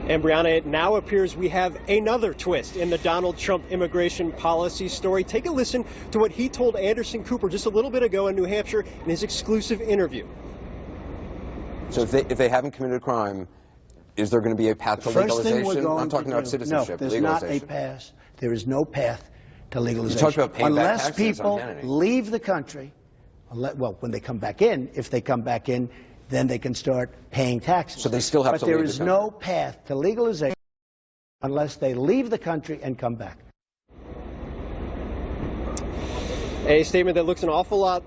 And Brianna, it now appears we have another twist in the Donald Trump immigration policy story. Take a listen to what he told Anderson Cooper just a little bit ago in New Hampshire in his exclusive interview. So if they haven't committed a crime, is there going to be a path to legalization? I'm talking about citizenship. No, there's not a path. There is no path to legalization. You talked about paying back unless taxes people on Hannity. leave the country. Well, when they come back in, if they come back in, then they can start paying taxes. So they still have to leave the country. But there is no path to legalization unless they leave the country and come back. A statement that looks an awful lot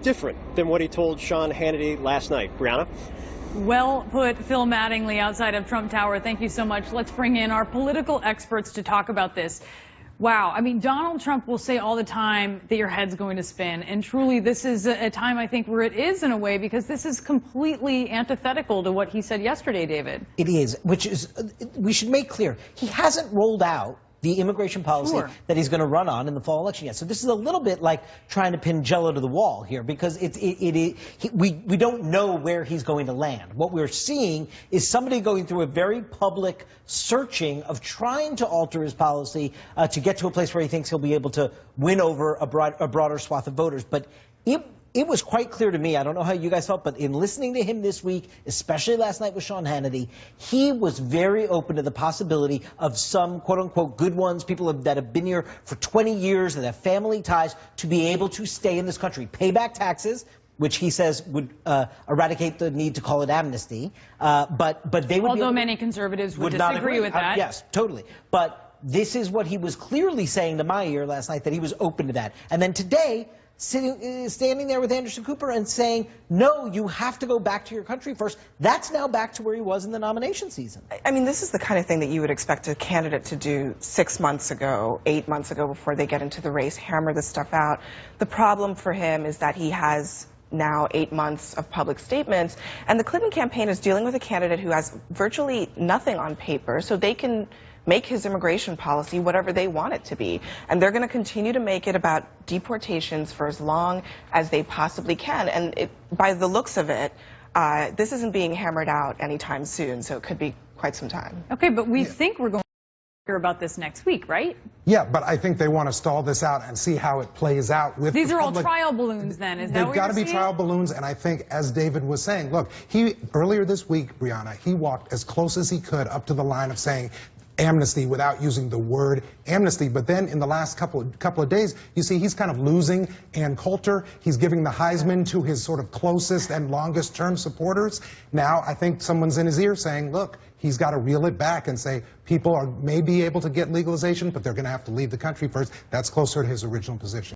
different than what he told Sean Hannity last night. Brianna? Well put, Phil Mattingly outside of Trump Tower. Thank you so much. Let's bring in our political experts to talk about this. Wow. I mean, Donald Trump will say all the time that your head's going to spin. And truly, this is a time, I think, where it is in a way, because this is completely antithetical to what he said yesterday, David. It is, which is, we should make clear, he hasn't rolled out the immigration policy that he's going to run on in the fall election yet. So this is a little bit like trying to pin Jello to the wall here, because we don't know where he's going to land. What we're seeing is somebody going through a very public searching of trying to alter his policy to get to a place where he thinks he'll be able to win over a broader swath of voters. But it was quite clear to me, I don't know how you guys felt, but in listening to him this week, especially last night with Sean Hannity, he was very open to the possibility of some quote-unquote good ones, people that have been here for 20 years and have family ties, to be able to stay in this country, pay back taxes, which he says would eradicate the need to call it amnesty. But they would. Although many conservatives would disagree with that. Yes, totally. But this is what he was clearly saying to my ear last night, that he was open to that. And then today, standing there with Anderson Cooper and saying, no, you have to go back to your country first. That's now back to where he was in the nomination season. I mean, this is the kind of thing that you would expect a candidate to do 6 months ago, 8 months ago, before they get into the race, hammer this stuff out. The problem for him is that he has now 8 months of public statements, and the Clinton campaign is dealing with a candidate who has virtually nothing on paper, so they can make his immigration policy whatever they want it to be. And they're going to continue to make it about deportations for as long as they possibly can. And by the looks of it, this isn't being hammered out anytime soon, so it could be quite some time. Okay, but we think we're going to hear about this next week, right? Yeah, but I think they want to stall this out and see how it plays out with These the are public. all trial balloons then, is that what They've got you're to be seeing? trial balloons, and I think, as David was saying, look, earlier this week, Brianna, he walked as close as he could up to the line of saying amnesty without using the word amnesty. But then in the last couple of days, you see he's kind of losing Ann Coulter. He's giving the Heisman to his sort of closest and longest term supporters. Now I think someone's in his ear saying, look, he's got to reel it back and say people may be able to get legalization, but they're going to have to leave the country first. That's closer to his original position.